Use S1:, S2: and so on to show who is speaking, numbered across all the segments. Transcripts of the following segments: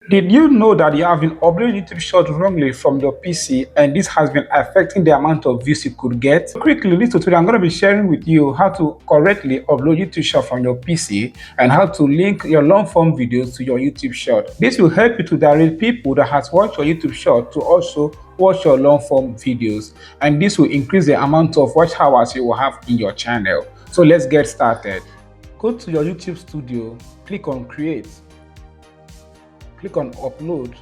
S1: Did you know that you have been uploading YouTube shorts wrongly from your PC and this has been affecting the amount of views you could get? Quickly, in this tutorial, I'm going to be sharing with you how to correctly upload YouTube short from your PC and how to link your long form videos to your YouTube short. This will help you to direct people that has watched your YouTube short to also watch your long form videos, and this will increase the amount of watch hours you will have in your channel. So let's get started. Go to your YouTube studio, click on create, click on upload,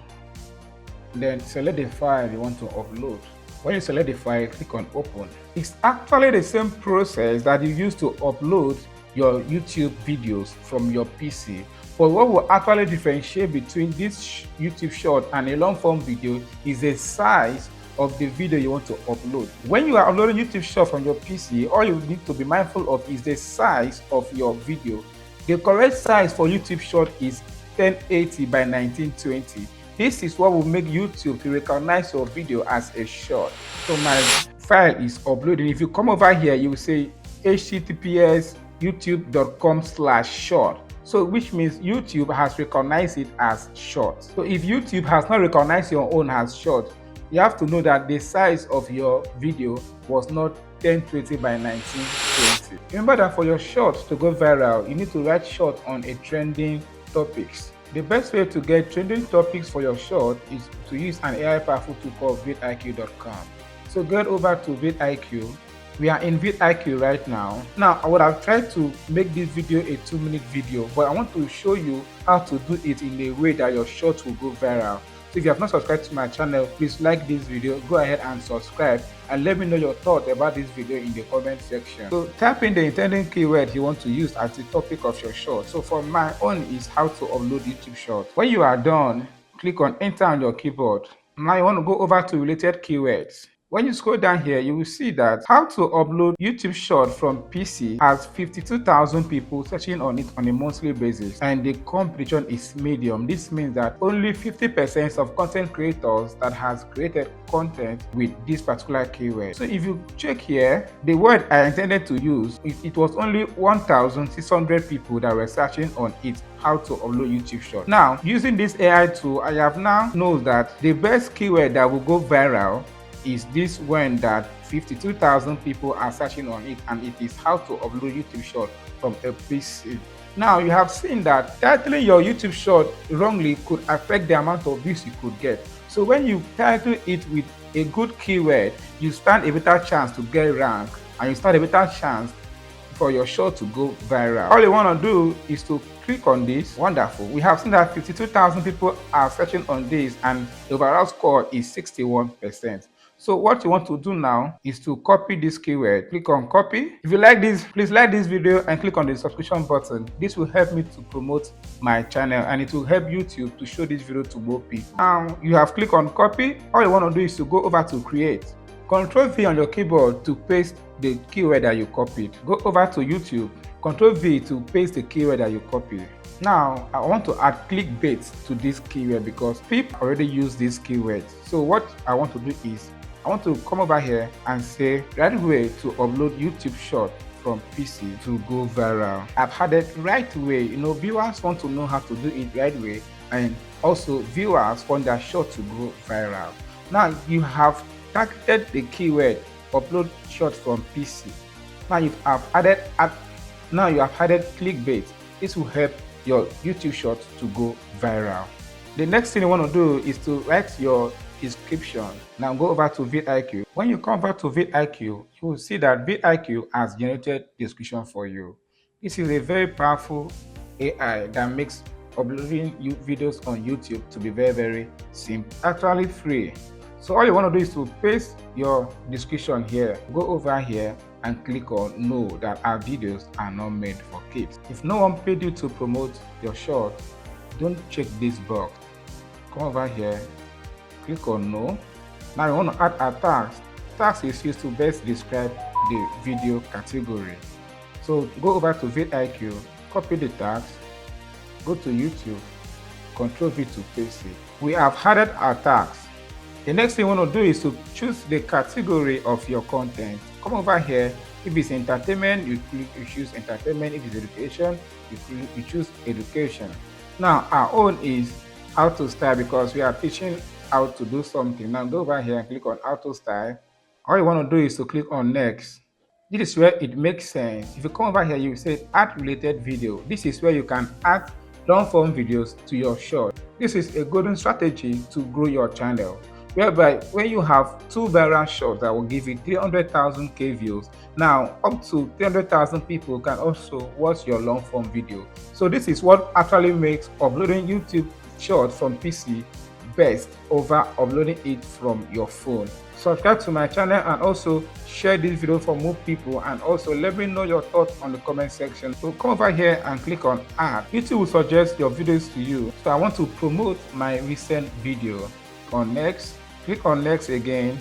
S1: then select the file you want to upload. When you select the file, click on open. It's actually the same process that you use to upload your YouTube videos from your PC. But what will actually differentiate between this YouTube short and a long form video is the size of the video you want to upload. When you are uploading YouTube short from your PC, all you need to be mindful of is the size of your video. The correct size for YouTube short is 1080 by 1920. This is what will make YouTube to recognize your video as a short. So my file is uploading. If you come over here, you will say https youtube.com/short. So which means YouTube has recognized it as short. So if YouTube has not recognized your own as short, you have to know that the size of your video was not 1020 by 1920. Remember that for your short to go viral, you need to write short on a trending topics. The best way to get trending topics for your short is to use an AI powerful tool called vidIQ.com. So get over to vidIQ. We are in vidIQ right now. Now, I would have tried to make this video a 2-minute video, but I want to show you how to do it in a way that your short will go viral. So if you have not subscribed to my channel, please like this video, go ahead and subscribe, and let me know your thoughts about this video in the comment section. So type in the intended keyword you want to use as the topic of your short. So for my own is how to upload YouTube short. When you are done, click on enter on your keyboard. Now you want to go over to related keywords. When you scroll down here, you will see that how to upload YouTube short from PC has 52,000 people searching on it on a monthly basis, and the competition is medium. This means that only 50% of content creators that has created content with this particular keyword. So if you check here, the word I intended to use, it was only 1,600 people that were searching on it how to upload YouTube short. Now, using this AI tool, I have now known that the best keyword that will go viral is this one that 52,000 people are searching on it, and it is how to upload YouTube short from a PC. Now you have seen that titling your YouTube short wrongly could affect the amount of views you could get. So when you title it with a good keyword, you stand a better chance to get ranked, and you stand a better chance for your short to go viral. All you want to do is to click on this. Wonderful. We have seen that 52,000 people are searching on this, and the overall score is 61%. So what you want to do now is to copy this keyword. Click on copy. If you like this, please like this video and click on the subscription button. This will help me to promote my channel, and it will help YouTube to show this video to more people. Now you have clicked on copy. All you want to do is to go over to create. Ctrl V on your keyboard to paste the keyword that you copied. Go over to YouTube. Ctrl V to paste the keyword that you copied. Now, I want to add clickbait to this keyword because people already use this keyword. So what I want to do is, I want to come over here and say right way to upload YouTube short from PC to go viral. I've had it right way. Viewers want to know how to do it right way, and also viewers want their short to go viral. Now you have targeted the keyword upload short from PC. Now you have added clickbait. This will help your YouTube short to go viral. The next thing you want to do is to write your description. Now go over to vidIQ. When you come back to vidIQ, you will see that vidIQ has generated description for you. This is a very powerful AI that makes uploading videos on YouTube to be very, very simple. Actually free. So all you want to do is to paste your description here. Go over here and click on no, that our videos are not made for kids. If no one paid you to promote your short, don't check this box. Come over here, click on no. Now you want to add a tag. Tag is used to best describe the video category. So go over to vidIQ, copy the tags, go to YouTube, Ctrl V to paste it. We have added our tags. The next thing you want to do is to choose the category of your content. Come over here. If it's entertainment, you choose entertainment. If it's education, you choose education. Now our own is how to style because we are teaching how to do something. Now go over here and click on how to style. All you want to do is to click on next. This is where it makes sense. If you come over here, you say add related video. This is where you can add long form videos to your short. This is a golden strategy to grow your channel, whereby when you have two viral shots that will give you 300,000 K views, now up to 300,000 people can also watch your long form video. So this is what actually makes uploading YouTube shorts from PC best over uploading it from your phone. Subscribe to my channel and also share this video for more people, and also let me know your thoughts on the comment section. So come over here and click on add. YouTube will suggest your videos to you. So I want to promote my recent video. On next, click on next again.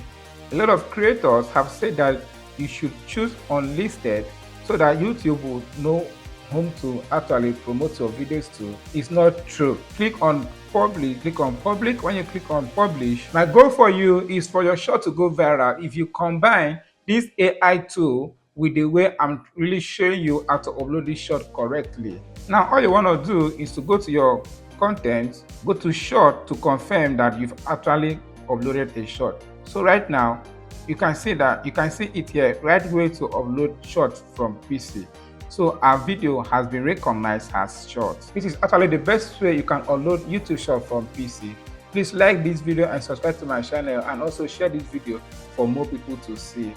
S1: A lot of creators have said that you should choose unlisted so that YouTube will know whom to actually promote your videos to. It's not true. Click on publish. Click on public. When you click on publish, my goal for you is for your shot to go viral if you combine this AI tool with the way I'm really showing you how to upload this shot correctly. Now all you want to do is to go to your content, go to short to confirm that you've actually uploaded a shot. So right now you can see it here, right way to upload short from PC. So our video has been recognized as short. This is actually the best way you can upload YouTube short from PC. Please like this video and subscribe to my channel, and also share this video for more people to see.